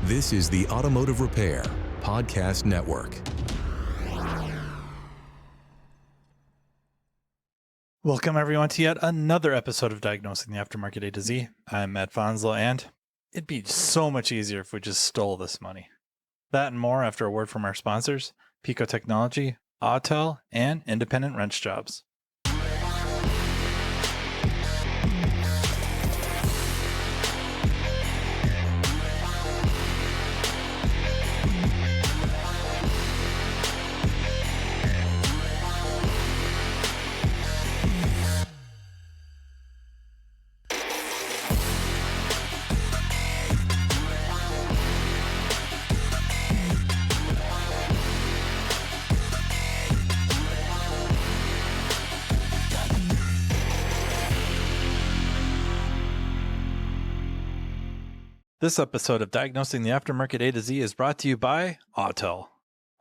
This is the Automotive Repair Podcast Network. Welcome, everyone, to yet another episode of Diagnosing the Aftermarket A to Z. I'm Matt Fanslow, and it'd be so much easier if we just stole this money. That and more after a word from our sponsors, Pico Technology, Autel, and Independent Wrench Jobs. This episode of Diagnosing the Aftermarket A to Z is brought to you by Autel.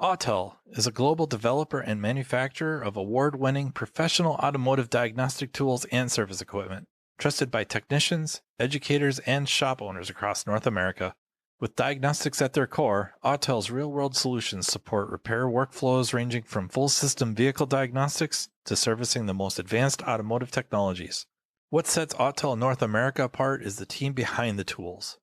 Autel is a global developer and manufacturer of award-winning professional automotive diagnostic tools and service equipment, trusted by technicians, educators, and shop owners across North America. With diagnostics at their core, Autel's real-world solutions support repair workflows ranging from full-system vehicle diagnostics to servicing the most advanced automotive technologies. What sets Autel North America apart is the team behind the tools.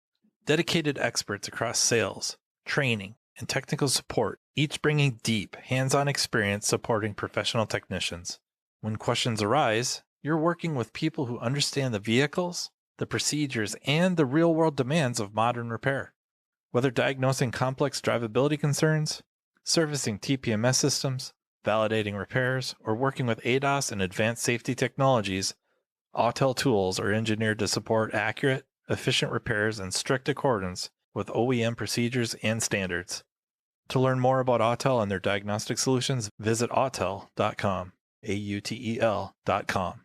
Dedicated experts across sales, training, and technical support, each bringing deep, hands-on experience supporting professional technicians. When questions arise, you're working with people who understand the vehicles, the procedures, and the real-world demands of modern repair. Whether diagnosing complex drivability concerns, servicing TPMS systems, validating repairs, or working with ADAS and advanced safety technologies, Autel tools are engineered to support accurate, efficient repairs in strict accordance with OEM procedures and standards. To learn more about Autel and their diagnostic solutions, visit autel.com, AUTEL.com.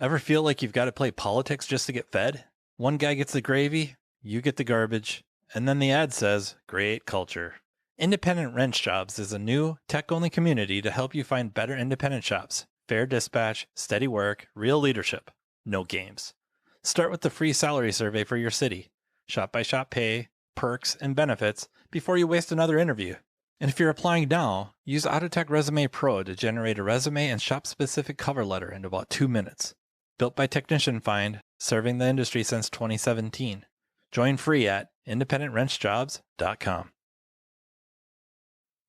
Ever feel like you've got to play politics just to get fed? One guy gets the gravy, you get the garbage, and then the ad says, "Great culture." Independent Wrench Jobs is a new, tech-only community to help you find better independent shops. Fair dispatch, steady work, real leadership, no games. Start with the free salary survey for your city, shop-by-shop pay, perks, and benefits before you waste another interview. And if you're applying now, use Autotech Resume Pro to generate a resume and shop-specific cover letter in about 2 minutes. Built by Technician Find, serving the industry since 2017. Join free at independentwrenchjobs.com.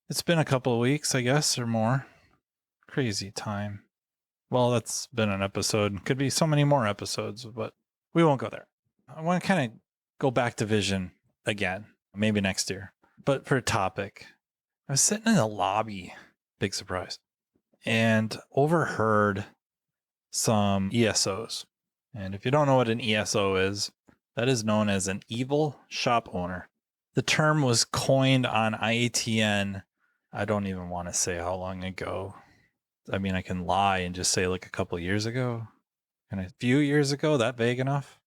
It's been a couple of weeks, I guess, or more. Crazy time. Well, that's been an episode. Could be so many more episodes, but we won't go there. I want to kind of go back to vision again, maybe next year. But for a topic, I was sitting in the lobby, big surprise, and overheard some ESOs. And if you don't know what an ESO is, that is known as an evil shop owner. The term was coined on IATN. I don't even want to say how long ago. I mean, I can lie and just say like a couple years ago. And a few years ago, that vague enough?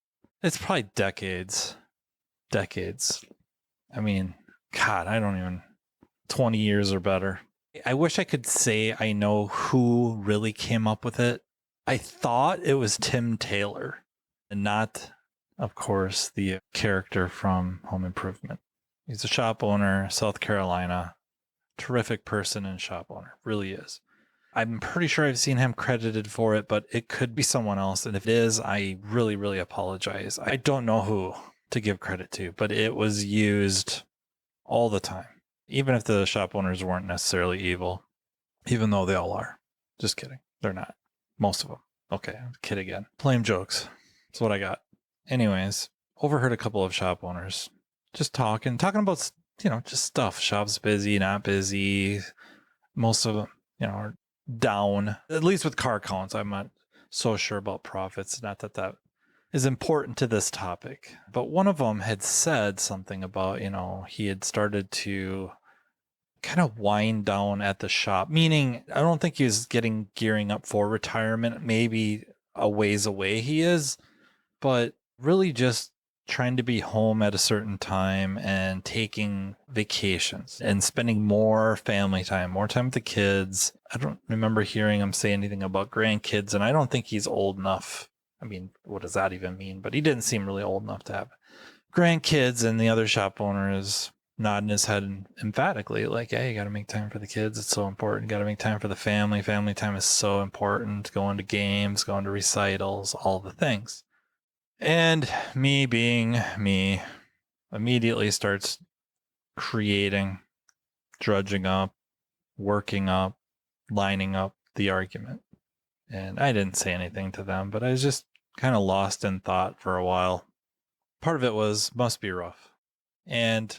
It's probably decades. Decades. I mean, God, I don't even... 20 years or better. I wish I could say I know who really came up with it. I thought it was Tim Taylor, and not, of course, the character from Home Improvement. He's a shop owner, South Carolina. Terrific person and shop owner. Really is. I'm pretty sure I've seen him credited for it, but it could be someone else. And if it is, I really, really apologize. I don't know who to give credit to, but it was used all the time. Even if the shop owners weren't necessarily evil, even though they all are. Just kidding. They're not. Most of them. Okay, kid again. Lame jokes. That's what I got. Anyways, overheard a couple of shop owners just talking about, just stuff. Shop's busy, not busy. Most of them, are down, at least with car counts. I'm not so sure about profits. Not that that is important to this topic, but one of them had said something about, he had started to kind of wind down at the shop, meaning I don't think he was gearing up for retirement. Maybe a ways away he is, but really just trying to be home at a certain time and taking vacations and spending more family time, more time with the kids. I don't remember hearing him say anything about grandkids, and I don't think he's old enough. I mean, what does that even mean? But he didn't seem really old enough to have grandkids, and the other shop owner is nodding his head emphatically, like, hey, you got to make time for the kids. It's so important. Got to make time for the family. Family time is so important. Going to games, going to recitals, all the things. And me being me immediately starts creating, drudging up, working up, lining up the argument. And I didn't say anything to them, but I was just kind of lost in thought for a while. Part of it was, must be rough. And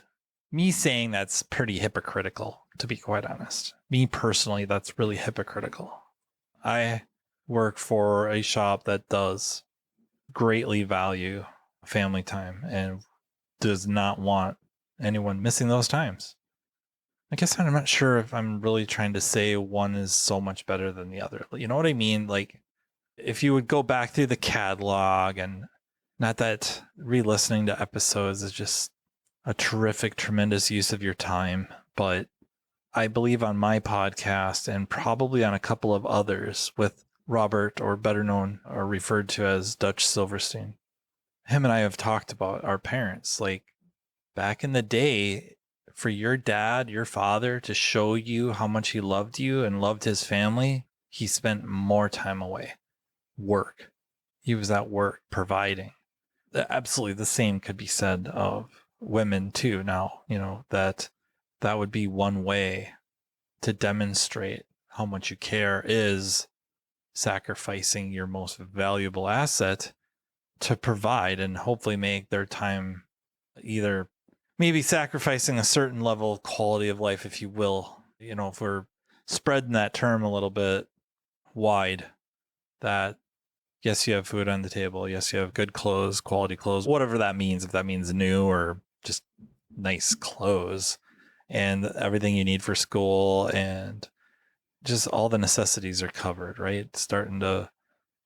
me saying that's pretty hypocritical, to be quite honest. Me personally, that's really hypocritical. I work for a shop that does greatly value family time and does not want anyone missing those times. I guess I'm not sure if I'm really trying to say one is so much better than the other. You know what I mean? Like, if you would go back through the catalog, and not that re-listening to episodes is just a terrific, tremendous use of your time, but I believe on my podcast and probably on a couple of others with Robert, or better known or referred to as Dutch Silverstein, him and I have talked about our parents. Like, back in the day, for your dad, your father, to show you how much he loved you and loved his family, he spent more time away. Work. He was at work providing. Absolutely the same could be said of women too now, that would be one way to demonstrate how much you care, is sacrificing your most valuable asset to provide and hopefully make their time, either maybe sacrificing a certain level of quality of life, if you will. If we're spreading that term a little bit wide, that yes, you have food on the table. Yes, you have good clothes, quality clothes, whatever that means, if that means new or just nice clothes, and everything you need for school, and just all the necessities are covered, right? Starting to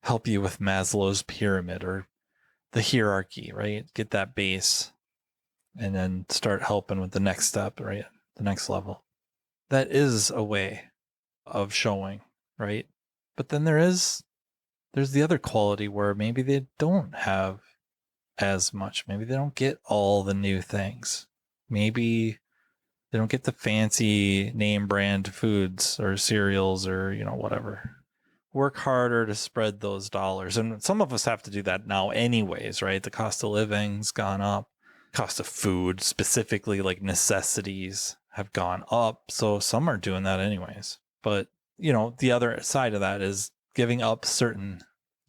help you with Maslow's pyramid or the hierarchy, right? Get that base and then start helping with the next step, right? The next level. That is a way of showing, right? But then there's the other quality where maybe they don't have as much. Maybe they don't get all the new things. Maybe they don't get the fancy name brand foods or cereals or, whatever. Work harder to spread those dollars. And some of us have to do that now anyways, right? The cost of living's gone up. Cost of food, specifically like necessities, have gone up. So some are doing that anyways. But, the other side of that is giving up certain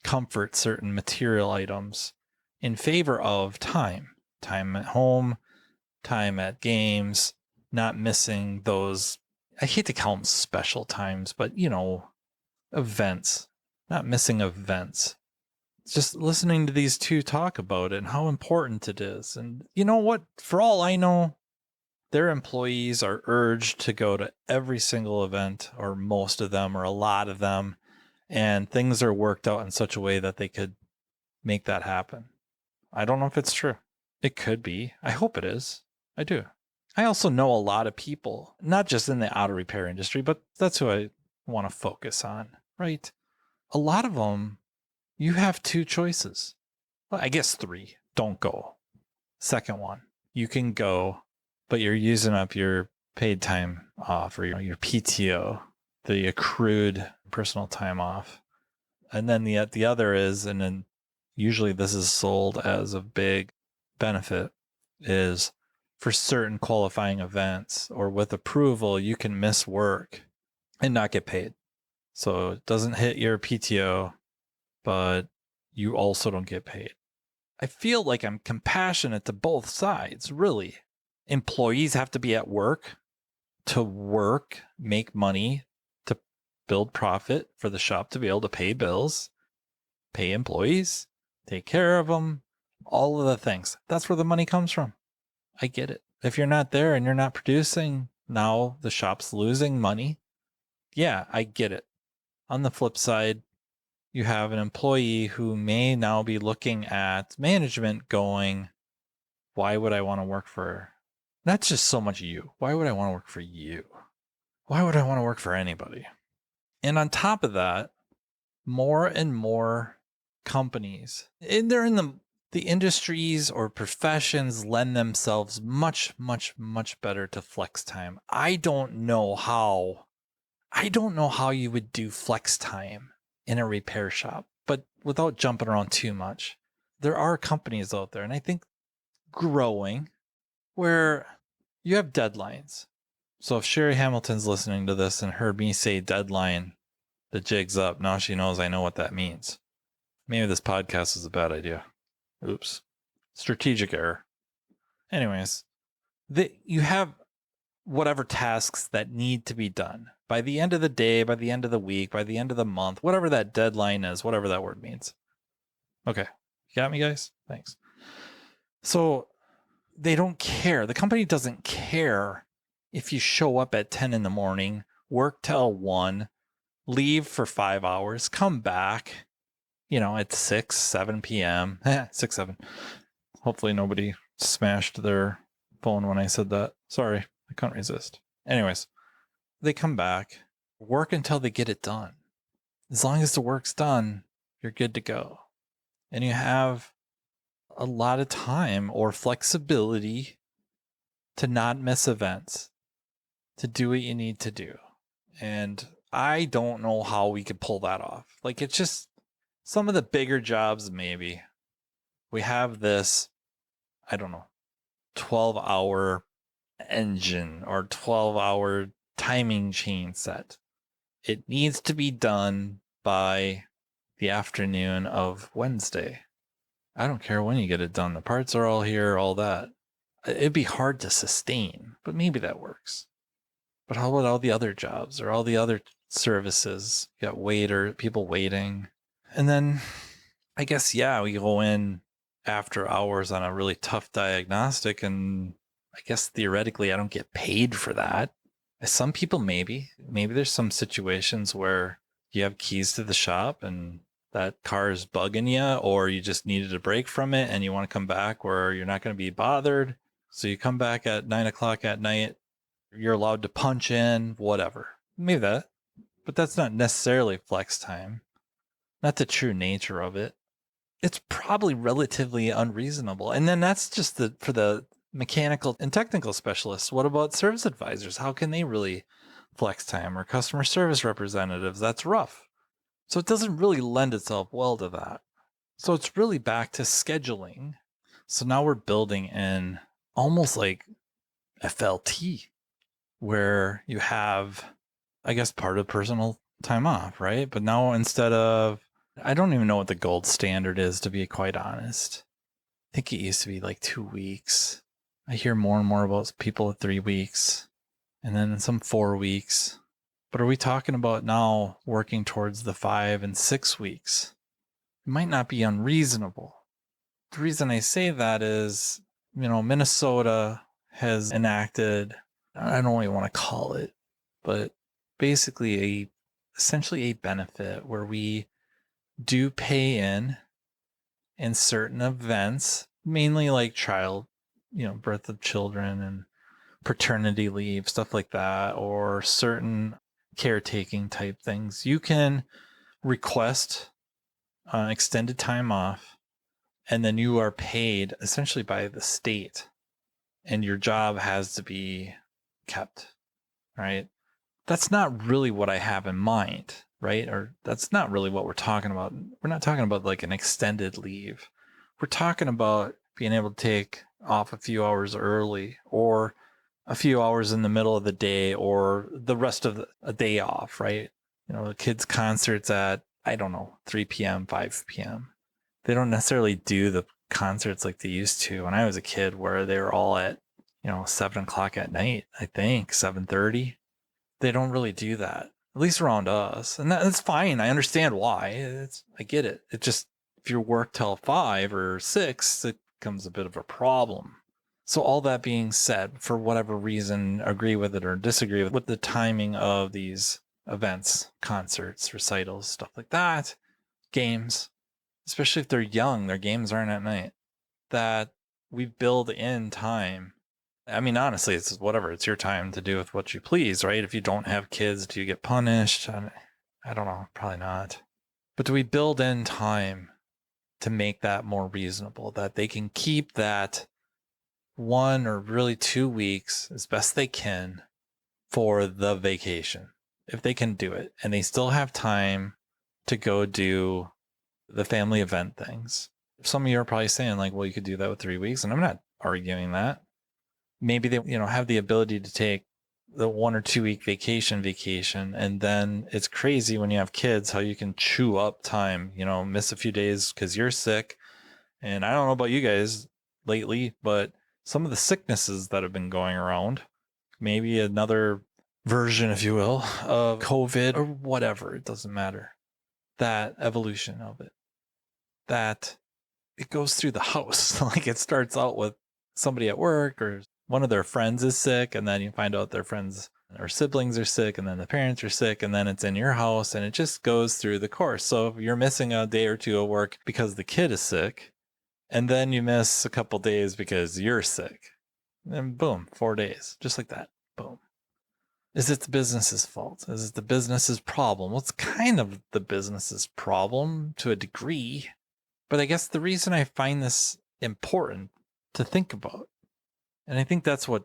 comfort, certain material items in favor of time at home, time at games, not missing those, I hate to call them special times, but events, not missing events. Just listening to these two talk about it and how important it is. And you know what? For all I know, their employees are urged to go to every single event, or most of them, or a lot of them, and things are worked out in such a way that they could make that happen. I don't know if it's true. It could be. I hope it is. I do. I also know a lot of people, not just in the auto repair industry, but that's who I want to focus on, right? A lot of them, you have two choices. Well, I guess three. Don't go. Second one, you can go, but you're using up your paid time off, or your PTO, the accrued personal time off. And then the other is, and then usually this is sold as a big benefit, is for certain qualifying events or with approval, you can miss work and not get paid. So it doesn't hit your PTO, but you also don't get paid. I feel like I'm compassionate to both sides, really. Employees have to be at work to work, make money, to build profit for the shop to be able to pay bills, pay employees, take care of them, all of the things. That's where the money comes from. I get it. If you're not there and you're not producing, now the shop's losing money. Yeah, I get it. On the flip side, you have an employee who may now be looking at management going, why would I want to work for, not just so much you, why would I want to work for you? Why would I want to work for anybody? And on top of that, more and more companies, and they're in the the industries or professions lend themselves much, much, much better to flex time. I don't know how you would do flex time in a repair shop, but without jumping around too much. There are companies out there, and I think growing, where you have deadlines. So if Sherry Hamilton's listening to this and heard me say deadline, the jig's up. Now she knows I know what that means. Maybe this podcast is a bad idea. Oops. Strategic error. Anyways, you have whatever tasks that need to be done by the end of the day, by the end of the week, by the end of the month, whatever that deadline is, whatever that word means. Okay. You got me, guys? Thanks. So they don't care. The company doesn't care if you show up at 10 in the morning, work till 1, leave for 5 hours, come back, at 6, 7 p.m. 6, 7. Hopefully nobody smashed their phone when I said that. Sorry, I couldn't resist. Anyways, they come back, work until they get it done. As long as the work's done, you're good to go. And you have a lot of time or flexibility to not miss events, to do what you need to do. And I don't know how we could pull that off. Like, it's just some of the bigger jobs, maybe. We have this, I don't know, 12-hour engine or 12-hour timing chain set. It needs to be done by the afternoon of Wednesday. I don't care when you get it done. The parts are all here, all that. It'd be hard to sustain, but maybe that works. But how about all the other jobs or all the other services? You got people waiting. And then I guess, we go in after hours on a really tough diagnostic, and I guess theoretically I don't get paid for that. Some people maybe there's some situations where you have keys to the shop and that car is bugging you, or you just needed a break from it and you want to come back where you're not going to be bothered. So you come back at 9:00 at night, you're allowed to punch in, whatever. Maybe that, but that's not necessarily flex time. Not the true nature of it. It's probably relatively unreasonable. And then that's just for the mechanical and technical specialists. What about service advisors? How can they really flex time? Or customer service representatives? That's rough. So it doesn't really lend itself well to that. So it's really back to scheduling. So now we're building in almost like FLT, where you have, I guess, part of personal time off, right? But now instead of, I don't even know what the gold standard is, to be quite honest. I think it used to be like 2 weeks. I hear more and more about people at 3 weeks and then some 4 weeks. But are we talking about now working towards the 5 and 6 weeks? It might not be unreasonable. The reason I say that is, Minnesota has enacted, I don't really want to call it, but basically essentially a benefit where we do pay in certain events, mainly like birth of children and paternity leave, stuff like that, or certain caretaking type things. You can request extended time off, and then you are paid essentially by the state, and your job has to be kept, right? That's not really what I have in mind, right? Or that's not really what we're talking about. We're not talking about like an extended leave. We're talking about being able to take off a few hours early, or a few hours in the middle of the day, or the rest of a day off, right? The kids' concerts at, 3 p.m., 5 p.m. They don't necessarily do the concerts like they used to when I was a kid, where they were all at, 7:00 at night, I think, 7:30. They don't really do that, at least around us. And that's fine. I understand why. I get it. It just, if you work till 5 or 6, it becomes a bit of a problem. So all that being said, for whatever reason, agree with it or disagree with the timing of these events, concerts, recitals, stuff like that, games, especially if they're young, their games aren't at night, that we build in time. I mean, honestly, it's whatever. It's your time to do with what you please, right? If you don't have kids, do you get punished? I don't know. Probably not. But do we build in time to make that more reasonable, that they can keep that 1 or really 2 weeks as best they can for the vacation, if they can do it, and they still have time to go do the family event things. Some of you are probably saying like, well, you could do that with 3 weeks, and I'm not arguing that. Maybe they, have the ability to take the 1 or 2 week vacation, and then it's crazy when you have kids how you can chew up time, miss a few days because you're sick. And I don't know about you guys lately, but some of the sicknesses that have been going around, maybe another version, if you will, of COVID or whatever, it doesn't matter. That evolution of it, that it goes through the house. Like it starts out with somebody at work or one of their friends is sick, and then you find out their friends or siblings are sick, and then the parents are sick, and then it's in your house, and it just goes through the course. So if you're missing a day or two of work because the kid is sick, and then you miss a couple days because you're sick, and boom, 4 days, just like that. Boom. Is it the business's fault? Is it the business's problem? Well, it's kind of the business's problem to a degree. But I guess the reason I find this important to think about, and I think that's what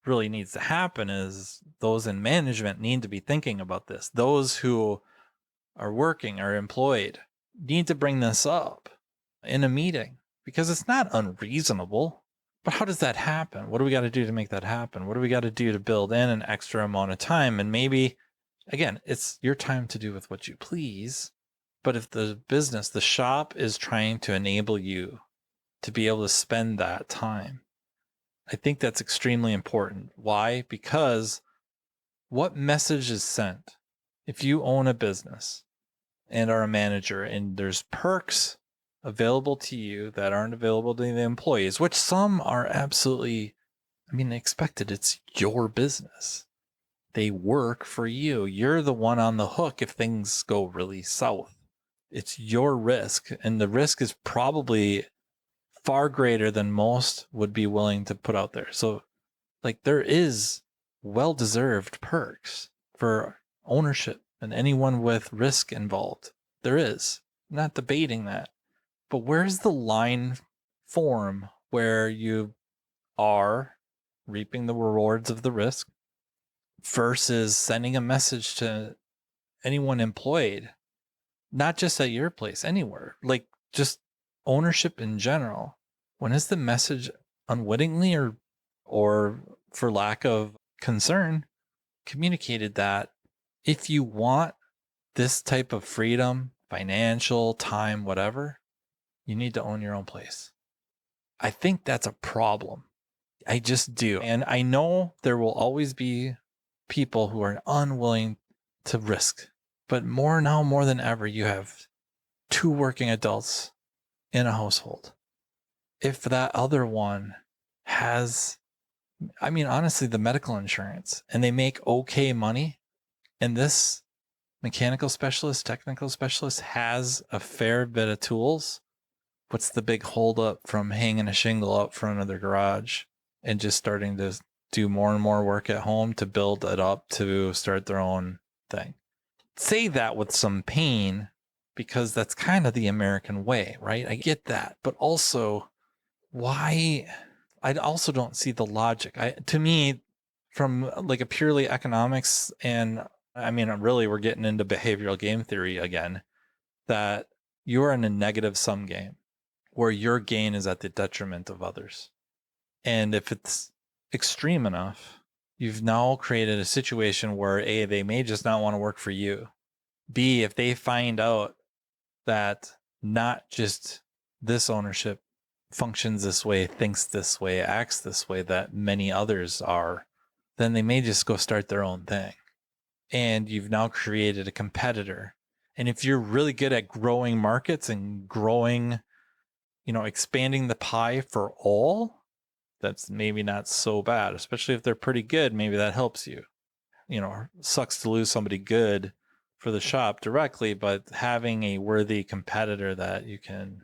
really needs to happen, is those in management need to be thinking about this. Those who are working, are employed, need to bring this up in a meeting, because it's not unreasonable. But how does that happen? What do we got to do to make that happen? What do we got to do to build in an extra amount of time? And maybe, again, it's your time to do with what you please. But if the business, the shop is trying to enable you to be able to spend that time, I think that's extremely important. Why? Because what message is sent if you own a business and are a manager and there's perks available to you that aren't available to the employees, which some are absolutely, expected. It's your business. They work for you. You're the one on the hook if things go really south. It's your risk, and the risk is probably far greater than most would be willing to put out there. So there is well-deserved perks for ownership and anyone with risk involved. There is. I'm not debating that. But where's the line form where you are reaping the rewards of the risk versus sending a message to anyone employed, not just at your place, anywhere, just ownership in general? When is the message unwittingly or for lack of concern communicated that if you want this type of freedom, financial, time, whatever, you need to own your own place? I think that's a problem. I just do. And I know there will always be people who are unwilling to risk. But now more than ever, you have 2 working adults in a household. If that other one has, honestly, the medical insurance, and they make okay money, and this mechanical specialist, technical specialist has a fair bit of tools, what's the big holdup from hanging a shingle out front of their garage and just starting to do more and more work at home to build it up to start their own thing? Say that with some pain, because that's kind of the American way, right? I get that. But also, why? I also don't see the logic. To me, from a purely economics, and really we're getting into behavioral game theory again, that you're in a negative sum game where your gain is at the detriment of others. And if it's extreme enough, you've now created a situation where A, they may just not want to work for you. B, if they find out that not just this ownership functions this way, thinks this way, acts this way, that many others are, then they may just go start their own thing. And you've now created a competitor. And if you're really good at growing markets and growing, expanding the pie for all, that's maybe not so bad, especially if they're pretty good. Maybe that helps you. Sucks to lose somebody good for the shop directly, but having a worthy competitor that you can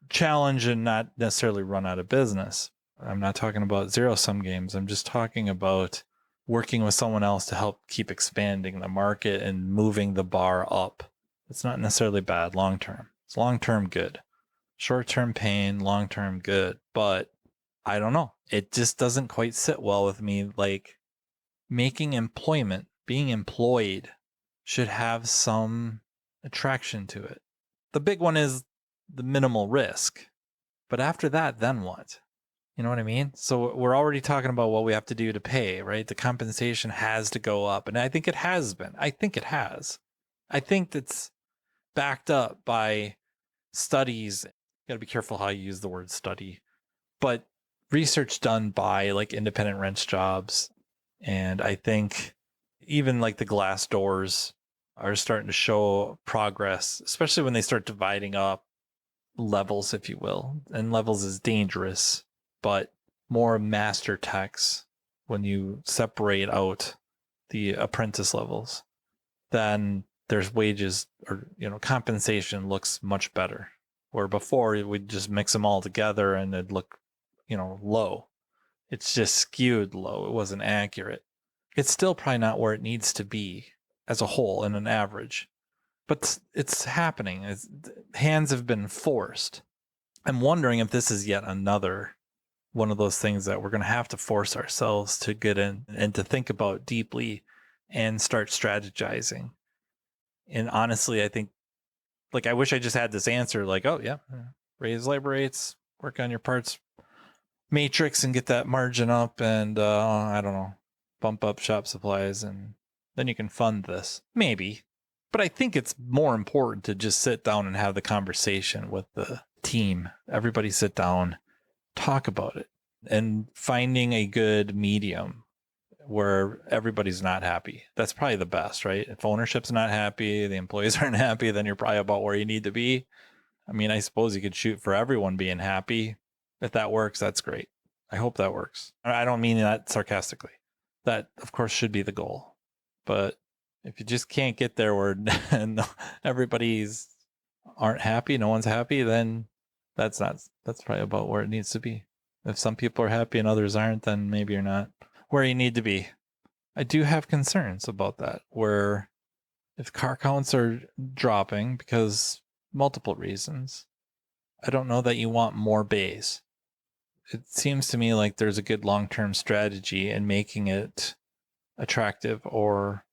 challenge and not necessarily run out of business. I'm not talking about zero-sum games. I'm just talking about working with someone else to help keep expanding the market and moving the bar up. It's not necessarily bad long-term. It's long-term good. Short-term pain, long-term good. But I don't know. It just doesn't quite sit well with me. Like, making employment, being employed, should have some attraction to it. The big one is the minimal risk. But after that, then what? You know what I mean? So we're already talking about what we have to do to pay, right? The compensation has to go up. And I think it has been. I think it has. I think that's backed up by studies. Got to be careful how you use the word study, but research done by like independent rent jobs. And I think even like the glass doors are starting to show progress, especially when they start dividing up levels, if you will. And levels is dangerous, but more master techs, when you separate out the apprentice levels, then there's wages or, compensation looks much better. Where before we'd just mix them all together and it'd look, low. It's just skewed low. It wasn't accurate. It's still probably not where it needs to be as a whole in an average, but it's happening. Hands have been forced. I'm wondering if this is yet another one of those things that we're going to have to force ourselves to get in and to think about deeply and start strategizing. And honestly, I think, like, I wish I just had this answer, like, oh yeah, raise labor rates, work on your parts matrix and get that margin up, and I don't know, bump up shop supplies, and then you can fund this. Maybe. But I think it's more important to just sit down and have the conversation with the team. Everybody sit down, talk about it, and finding a good medium where everybody's not happy. That's probably the best, right? If ownership's not happy, the employees aren't happy, then you're probably about where you need to be. I mean, I suppose you could shoot for everyone being happy. If that works, that's great. I hope that works. I don't mean that sarcastically. That, of course, should be the goal. But if you just can't get there where everybody's aren't happy, no one's happy, then that's probably about where it needs to be. If some people are happy and others aren't, then maybe you're not where you need to be. I do have concerns about that, where if car counts are dropping because multiple reasons, I don't know that you want more bays. It seems to me like there's a good long-term strategy in making it attractive or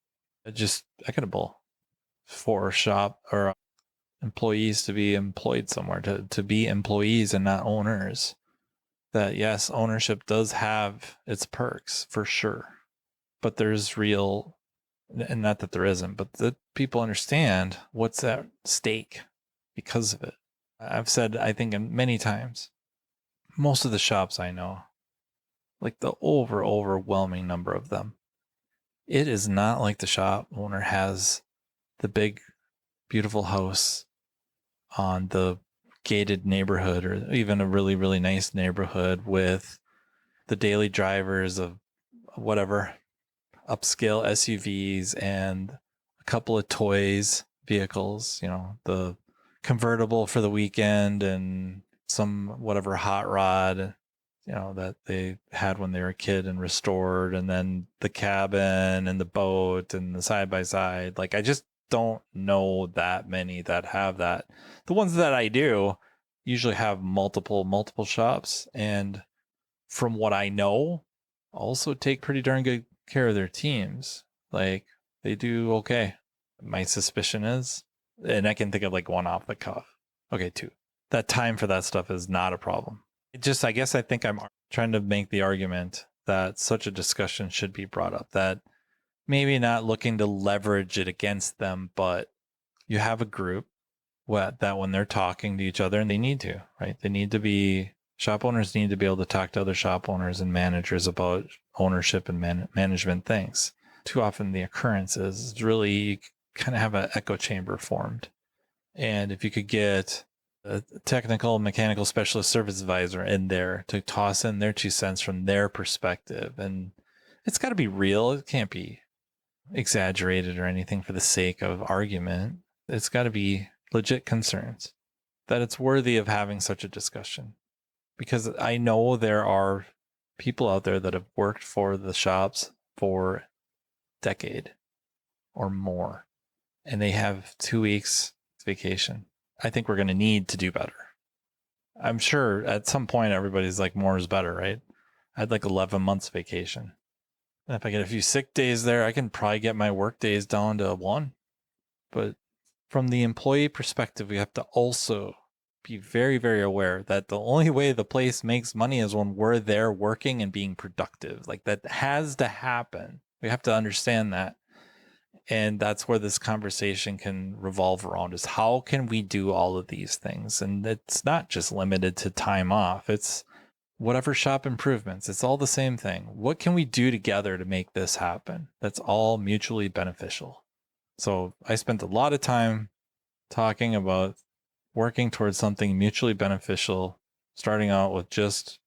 just equitable for shop or employees to be employed somewhere, to be employees and not owners. That yes, ownership does have its perks for sure, but there's real, and not that there isn't, but that people understand what's at stake because of it. I've said, I think many times, most of the shops I know, like the overwhelming number of them, it is not like the shop owner has the big, beautiful house on the gated neighborhood or even a really, really nice neighborhood with the daily drivers of whatever upscale SUVs and a couple of toys vehicles, the convertible for the weekend and some whatever hot rod, that they had when they were a kid and restored, and then the cabin and the boat and the side by side. Like, I just don't know that many that have that. The ones that I do usually have multiple shops, and from what I know, also take pretty darn good care of their teams. Like, they do okay. My suspicion is, and I can think of like one off the cuff. Okay, two. That time for that stuff is not a problem. I guess I think I'm trying to make the argument that such a discussion should be brought up, that maybe not looking to leverage it against them, but you have a group that when they're talking to each other, and they need to, right? Shop owners need to be able to talk to other shop owners and managers about ownership and management things. Too often the occurrence is really you kind of have an echo chamber formed. And if you could get a technical mechanical specialist service advisor in there to toss in their 2 cents from their perspective, and it's got to be real. It can't be exaggerated or anything for the sake of argument. It's got to be legit concerns that it's worthy of having such a discussion. Because I know there are people out there that have worked for the shops for a decade or more, and they have 2 weeks vacation. I think we're going to need to do better. I'm sure at some point everybody's like, more is better, right? I had like 11 months vacation. And if I get a few sick days there, I can probably get my work days down to 1. But from the employee perspective, we have to also be very, very aware that the only way the place makes money is when we're there working and being productive. Like, that has to happen. We have to understand that. And that's where this conversation can revolve around, is how can we do all of these things? And it's not just limited to time off. It's whatever shop improvements. It's all the same thing. What can we do together to make this happen? That's all mutually beneficial. So I spent a lot of time talking about working towards something mutually beneficial, starting out with just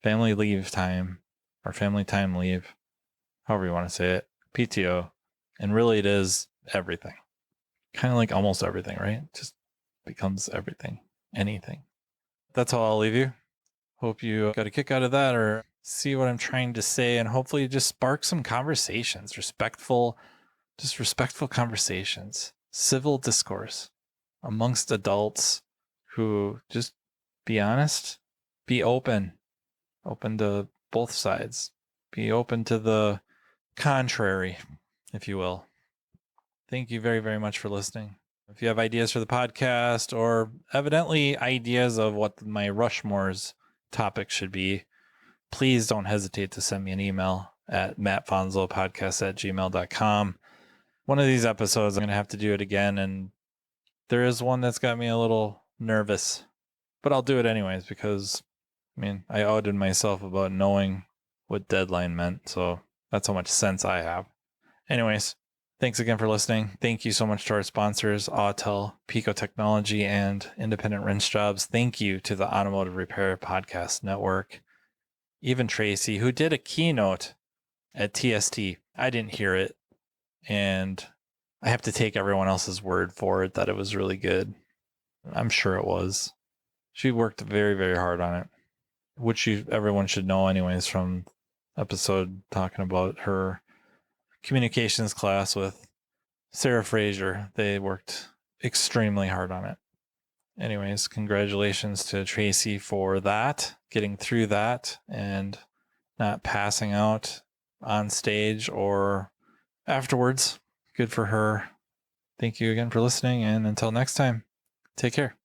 family leave time or family time leave, however you want to say it, PTO. And really it is everything. Kind of like almost everything, right? Just becomes everything, anything. That's how I'll leave you. Hope you got a kick out of that, or see what I'm trying to say, and hopefully just spark some conversations, respectful conversations, civil discourse amongst adults who just be honest, be open to both sides, be open to the contrary, if you will. Thank you very, very much for listening. If you have ideas for the podcast, or evidently ideas of what my Rushmore's topic should be, please don't hesitate to send me an email at mattfanslowpodcast@gmail.com. One of these episodes, I'm going to have to do it again, and there is one that's got me a little nervous, but I'll do it anyways, because, I mean, I outed myself about knowing what deadline meant, so that's how much sense I have. Anyways, thanks again for listening. Thank you so much to our sponsors, Autel, Pico Technology, and Independent Wrench Jobs. Thank you to the Automotive Repair Podcast Network. Even Tracy, who did a keynote at TST. I didn't hear it, and I have to take everyone else's word for it that it was really good. I'm sure it was. She worked very, very hard on it, which everyone should know anyways, from episode talking about her communications class with Sarah Fraser. They worked extremely hard on it. Anyways, congratulations to Tracy for that, getting through that and not passing out on stage or afterwards. Good for her. Thank you again for listening, and until next time, take care.